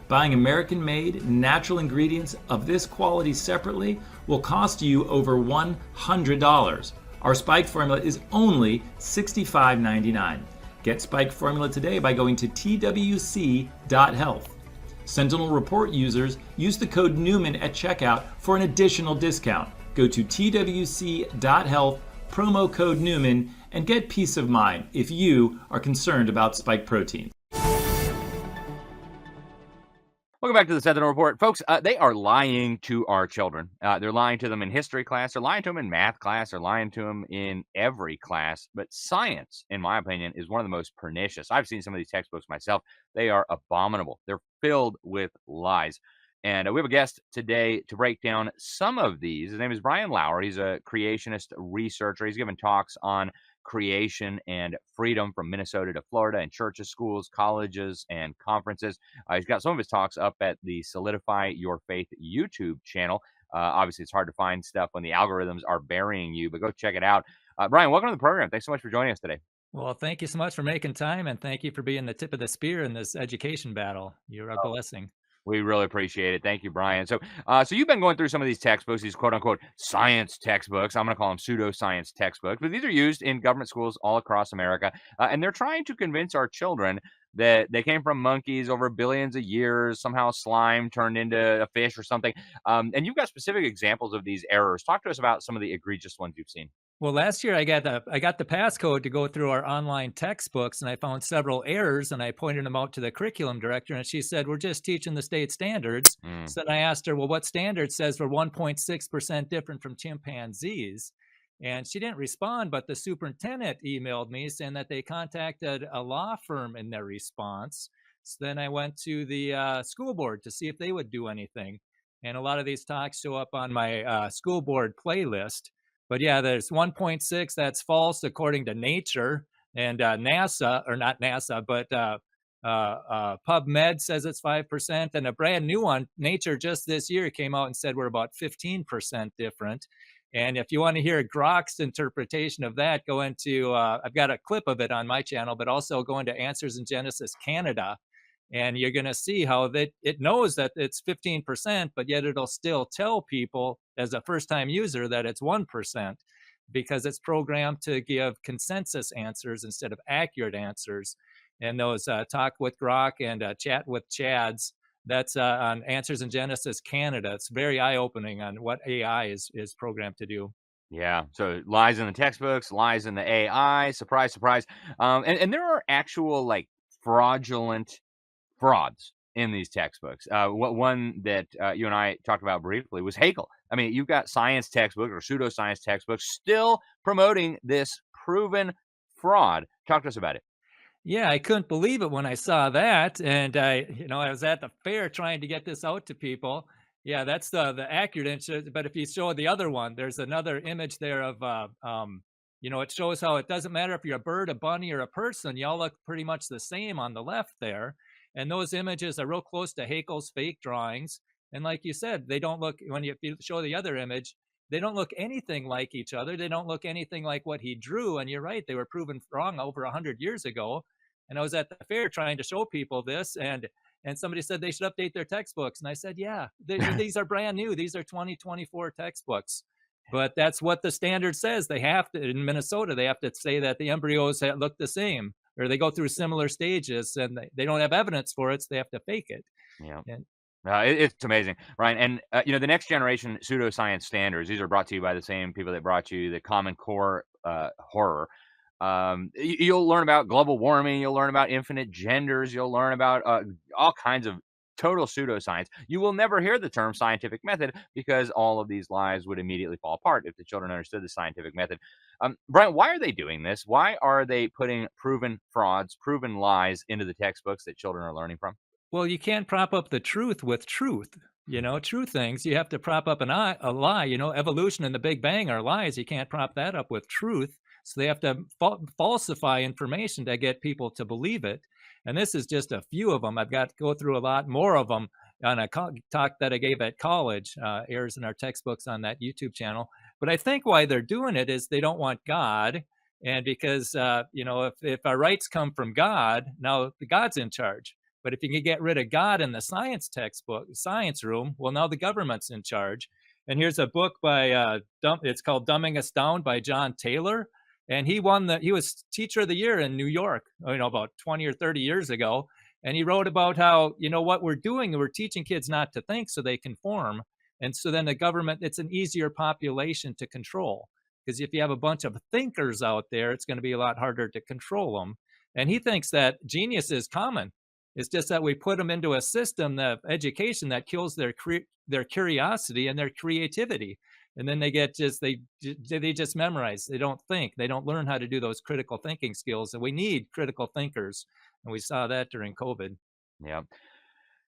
Buying American-made, natural ingredients of this quality separately will cost you over $100. Our spike formula is only $65.99. Get spike formula today by going to twc.health. Sentinel Report users use the code Newman at checkout for an additional discount. Go to twc.health, promo code Newman, and get peace of mind if you are concerned about spike proteins. Welcome back to the Sentinel Report. Folks, they are lying to our children. They're lying to them in history class. They're lying to them in math class. They're lying to them in every class. But science, in my opinion, is one of the most pernicious. I've seen some of these textbooks myself. They are abominable. They're filled with lies. And we have a guest today to break down some of these. His name is Brian Lauer. He's a creationist researcher. He's given talks on creation and freedom from Minnesota to Florida in churches, schools, colleges, and conferences. He's got some of his talks up at the Solidify Your Faith YouTube channel. Obviously, it's hard to find stuff when the algorithms are burying you, but go check it out. Brian, welcome to the program. Thanks so much for joining us today. Well, thank you so much for making time, and thank you for being the tip of the spear in this education battle. You're a blessing. We really appreciate it. Thank you, Brian. So you've been going through some of these textbooks, these quote-unquote science textbooks. I'm going to call them pseudoscience textbooks, but these are used in government schools all across America, and they're trying to convince our children that they came from monkeys over billions of years, somehow slime turned into a fish or something. And you've got specific examples of these errors. Talk to us about some of the egregious ones you've seen. Well, last year I got the passcode to go through our online textbooks, and I found several errors, and I pointed them out to the curriculum director, and she said, "We're just teaching the state standards." So then I asked her, "Well, what standard says we're 1.6% different from chimpanzees?" And she didn't respond, but the superintendent emailed me saying that they contacted a law firm in their response. So then I went to the school board to see if they would do anything. And a lot of these talks show up on my school board playlist. But yeah, there's 1.6. That's false according to Nature, and NASA, or not NASA, but PubMed says it's 5%. And a brand new one, Nature, just this year came out and said we're about 15% different. And if you want to hear Grok's interpretation of that, go into, I've got a clip of it on my channel, but also go into Answers in Genesis Canada. And you're going to see how that it knows that it's 15%, but yet it'll still tell people as a first-time user that it's 1%, because it's programmed to give consensus answers instead of accurate answers. And those Talk with Grok and Chat with Chads, that's on Answers in Genesis Canada. It's very eye-opening on what AI is programmed to do. Yeah, so lies in the textbooks, lies in the AI, surprise, surprise. And there are actual, like, fraudulent frauds in these textbooks. One that you and I talked about briefly was Haeckel. I mean, you've got science textbooks or pseudoscience textbooks still promoting this proven fraud. Talk to us about it. Yeah, I couldn't believe it when I saw that. And I was at the fair trying to get this out to people. Yeah, that's the accurate answer. But if you show the other one, there's another image there of, it shows how it doesn't matter if you're a bird, a bunny, or a person. You all look pretty much the same on the left there. And those images are real close to Haeckel's fake drawings. And like you said, they don't look, if you show the other image, they don't look anything like each other. They don't look anything like what he drew. And you're right, they were proven wrong over 100 years ago. And I was at the fair trying to show people this, and somebody said they should update their textbooks. And I said, yeah, these are brand new. These are 2024 textbooks. But that's what the standard says. They have to, in Minnesota, they have to say that the embryos look the same, or they go through similar stages, and they don't have evidence for it, so they have to fake it. Yeah. It's amazing, Ryan. And, the next generation pseudoscience standards, these are brought to you by the same people that brought you the Common Core horror. You'll learn about global warming. You'll learn about infinite genders. You'll learn about all kinds of total pseudoscience. You will never hear the term scientific method, because all of these lies would immediately fall apart if the children understood the scientific method. Brian, why are they doing this? Why are they putting proven frauds, proven lies into the textbooks that children are learning from? Well, you can't prop up the truth with truth. true things. You have to prop up a lie. Evolution and the Big Bang are lies. You can't prop that up with truth. So they have to falsify information to get people to believe it. And this is just a few of them. I've got to go through a lot more of them on a talk that I gave at college, airs in our textbooks on that YouTube channel. But I think why they're doing it is they don't want God. And because, if our rights come from God, now the God's in charge. But if you can get rid of God in the science textbook, science room, well, now the government's in charge. And here's a book by, it's called Dumbing Us Down by John Taylor. And he was Teacher of the Year in New York, about 20 or 30 years ago. And he wrote about how, what we're doing, we're teaching kids not to think so they conform. And so then the government, it's an easier population to control. Because if you have a bunch of thinkers out there, it's going to be a lot harder to control them. And he thinks that genius is common. It's just that we put them into a system of education that kills their curiosity and their creativity. And then they just memorize. They don't think. They don't learn how to do those critical thinking skills. And we need critical thinkers. And we saw that during COVID. Yeah.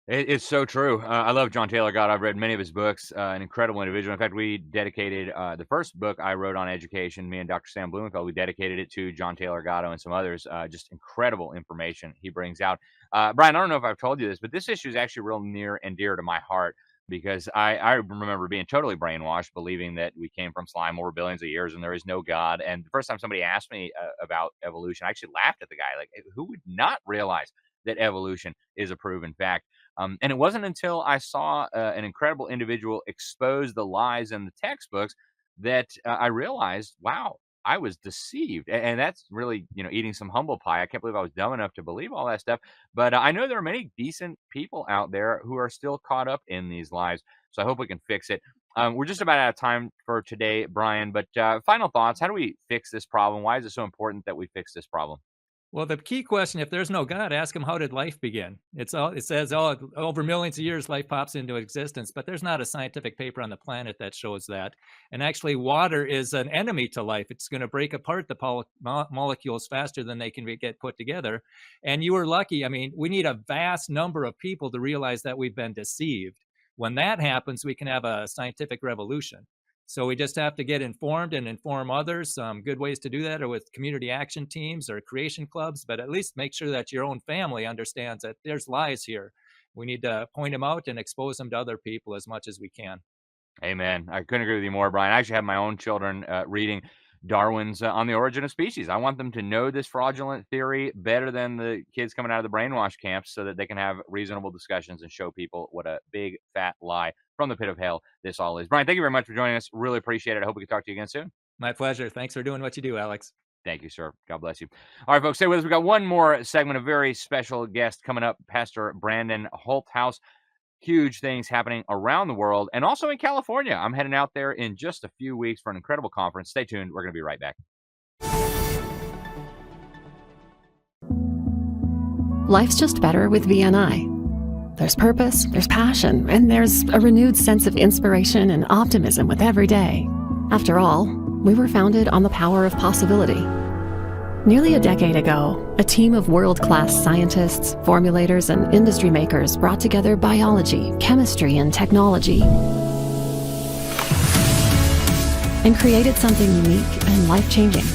It's so true. I love John Taylor. God, I've read many of his books. An incredible individual. In fact, we dedicated the first book I wrote on education, me and Dr. Sam Blumenfeld, we dedicated it to John Taylor Gatto and some others. Just incredible information he brings out. Brian, I don't know if I've told you this, but this issue is actually real near and dear to my heart because I remember being totally brainwashed, believing that we came from slime over billions of years and there is no God. And the first time somebody asked me about evolution, I actually laughed at the guy. Like, who would not realize that evolution is a proven fact? And it wasn't until I saw an incredible individual expose the lies in the textbooks that I realized, wow, I was deceived. And that's really, eating some humble pie. I can't believe I was dumb enough to believe all that stuff. But I know there are many decent people out there who are still caught up in these lies. So I hope we can fix it. We're just about out of time for today, Brian. But final thoughts. How do we fix this problem? Why is it so important that we fix this problem? Well, the key question, if there's no God, ask him, how did life begin? It says, over millions of years, life pops into existence, but there's not a scientific paper on the planet that shows that. And actually, water is an enemy to life. It's going to break apart the molecules faster than they can get put together. And you were lucky. I mean, we need a vast number of people to realize that we've been deceived. When that happens, we can have a scientific revolution. So we just have to get informed and inform others. Some good ways to do that are with community action teams or creation clubs, but at least make sure that your own family understands that there's lies here. We need to point them out and expose them to other people as much as we can. Amen. I couldn't agree with you more, Brian. I actually have my own children reading Darwin's On the Origin of Species. I want them to know this fraudulent theory better than the kids coming out of the brainwash camps so that they can have reasonable discussions and show people what a big, fat lie from the pit of hell this all is. Brian, thank you very much for joining us. Really appreciate it. I hope we can talk to you again soon. My pleasure. Thanks for doing what you do, Alex. Thank you, sir. God bless you. All right, folks, stay with us. We got one more segment, a very special guest coming up, Pastor Brandon Holthaus. Huge things happening around the world and also in California. I'm heading out there in just a few weeks for an incredible conference. Stay tuned. We're going to be right back. Life's just better with VNI. There's purpose, there's passion, and there's a renewed sense of inspiration and optimism with every day. After all, we were founded on the power of possibility. Nearly a decade ago, a team of world-class scientists, formulators, and industry makers brought together biology, chemistry, and technology and created something unique and life-changing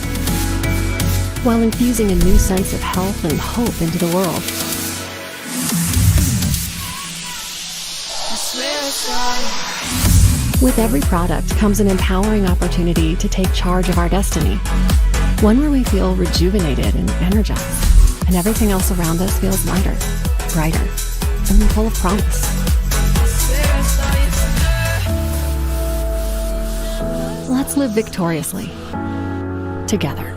while infusing a new sense of health and hope into the world. With every product comes an empowering opportunity to take charge of our destiny. One where we feel rejuvenated and energized, and everything else around us feels lighter, brighter, and full of promise. Let's live victoriously, together.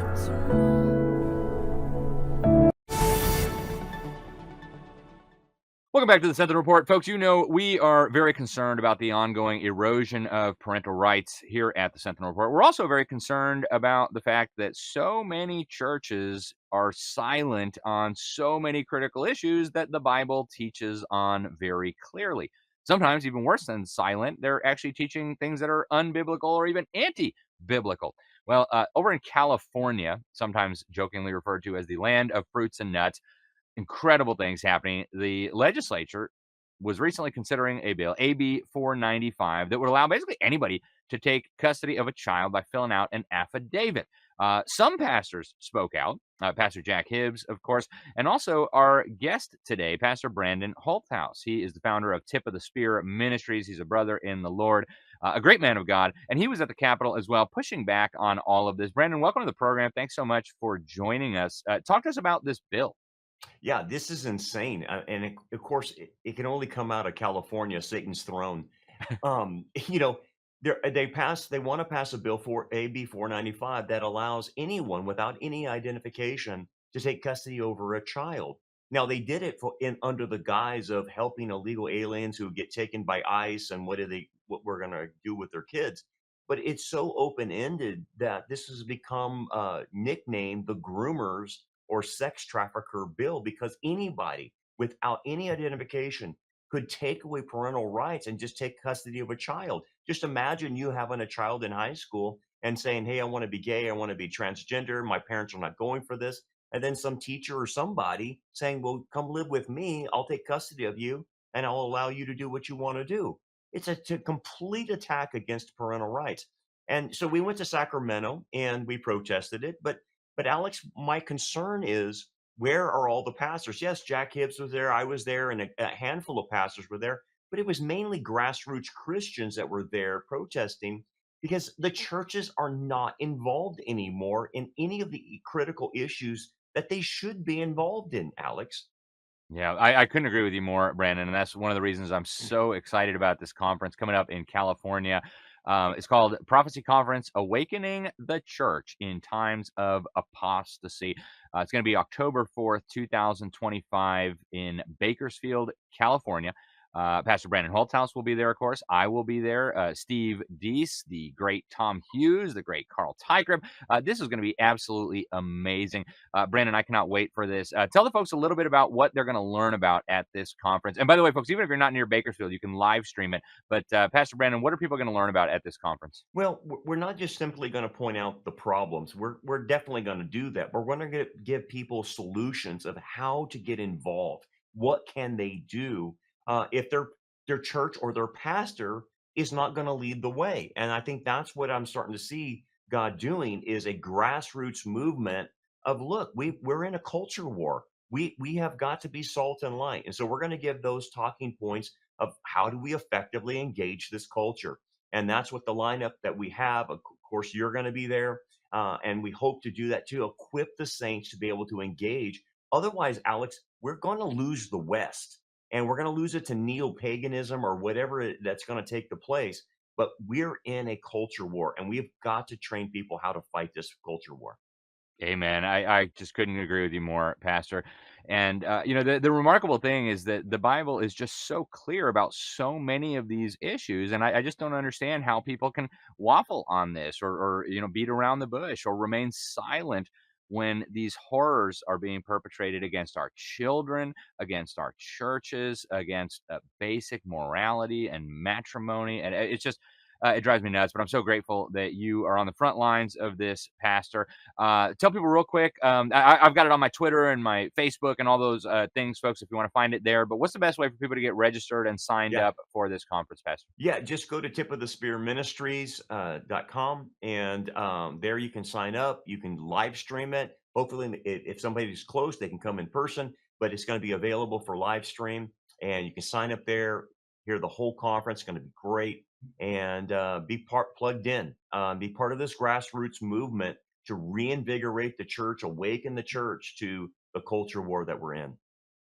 Welcome back to the Sentinel Report. Folks, we are very concerned about the ongoing erosion of parental rights here at the Sentinel Report. We're also very concerned about the fact that so many churches are silent on so many critical issues that the Bible teaches on very clearly. Sometimes even worse than silent, they're actually teaching things that are unbiblical or even anti-biblical. Well, over in California, sometimes jokingly referred to as the land of fruits and nuts, incredible things happening. The legislature was recently considering a bill, AB 495, that would allow basically anybody to take custody of a child by filling out an affidavit. Some pastors spoke out, Pastor Jack Hibbs, of course, and also our guest today, Pastor Brandon Holthaus. He is the founder of Tip of the Spear Ministries. He's a brother in the Lord, a great man of God, and he was at the Capitol as well, pushing back on all of this. Brandon, welcome to the program. Thanks so much for joining us. Talk to us about this bill. Yeah, this is insane. Of course, it can only come out of California, Satan's throne. You know, they want to pass a bill for AB 495 that allows anyone without any identification to take custody over a child. Now they did it under the guise of helping illegal aliens who get taken by ICE and what we're going to do with their kids. But it's so open-ended that this has become nicknamed the groomers or sex trafficker bill, because anybody without any identification could take away parental rights and just take custody of a child. Just imagine you having a child in high school and saying, hey, I want to be gay, I want to be transgender, my parents are not going for this. And then some teacher or somebody saying, well, come live with me, I'll take custody of you, and I'll allow you to do what you want to do. It's a complete attack against parental rights. And so we went to Sacramento and we protested it. But Alex, my concern is, where are all the pastors? Yes, Jack Hibbs was there, I was there, and a handful of pastors were there, but it was mainly grassroots Christians that were there protesting, because the churches are not involved anymore in any of the critical issues that they should be involved in, Alex. Yeah, I couldn't agree with you more, Brandon, and that's one of the reasons I'm so excited about this conference coming up in California. It's called Prophecy Conference, Awakening the Church in Times of Apostasy. It's going to be October 4th, 2025 in Bakersfield, California. Pastor Brandon Holthaus will be there, of course. I will be there. Steve Deese, the great Tom Hughes, the great Carl Teichert. This is going to be absolutely amazing. Brandon, I cannot wait for this. Tell the folks a little bit about what they're going to learn about at this conference. And by the way, folks, even if you're not near Bakersfield, you can live stream it. But Pastor Brandon, what are people going to learn about at this conference? Well, we're not just simply going to point out the problems. We're definitely going to do that. We're going to give people solutions of how to get involved. What can they do if their church or their pastor is not going to lead the way? And I think that's what I'm starting to see God doing, is a grassroots movement of, look, we're in a culture war. We have got to be salt and light. And so we're going to give those talking points of how do we effectively engage this culture. And that's what the lineup that we have. Of course, you're going to be there. And we hope to do that to equip the saints to be able to engage. Otherwise, Alex, we're going to lose the West. And we're going to lose it to neo-paganism or whatever that's going to take the place. But we're in a culture war, and we've got to train people how to fight this culture war. Amen. I just couldn't agree with you more, Pastor. And, the remarkable thing is that the Bible is just so clear about so many of these issues. And I just don't understand how people can waffle on this or beat around the bush or remain silent when these horrors are being perpetrated against our children, against our churches, against basic morality and matrimony. And it's just, it drives me nuts, but I'm so grateful that you are on the front lines of this, Pastor. Tell people real quick, I've got it on my Twitter and my Facebook and all those things, folks, if you want to find it there. But what's the best way for people to get registered and signed up for this conference, Pastor? Yeah, just go to tipofthespearministries.com, and there you can sign up. You can live stream it. Hopefully, if somebody's close, they can come in person, but it's going to be available for live stream. And you can sign up there, hear the whole conference. It's going to be great. And be plugged in, be part of this grassroots movement to reinvigorate the church, awaken the church to the culture war that we're in.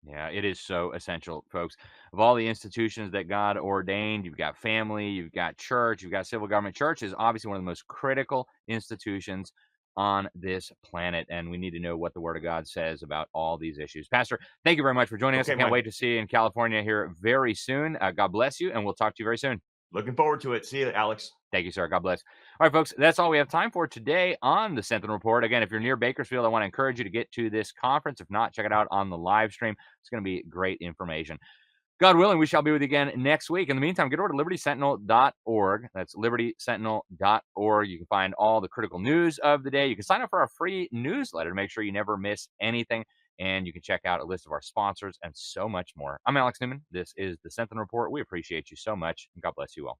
Yeah, it is so essential, folks. Of all the institutions that God ordained, you've got family, you've got church, you've got civil government. Church is obviously one of the most critical institutions on this planet, and we need to know what the Word of God says about all these issues. Pastor, thank you very much for joining us. I can't wait to see you in California here very soon. God bless you, and we'll talk to you very soon. Looking forward to it. See you, Alex. Thank you, sir. God bless. All right, folks, that's all we have time for today on the Sentinel Report. Again, if you're near Bakersfield, I want to encourage you to get to this conference. If not, check it out on the live stream. It's going to be great information. God willing, we shall be with you again next week. In the meantime, get over to libertysentinel.org. That's libertysentinel.org. You can find all the critical news of the day. You can sign up for our free newsletter to make sure you never miss anything. And you can check out a list of our sponsors and so much more. I'm Alex Newman. This is the Sentinel Report. We appreciate you so much, and God bless you all.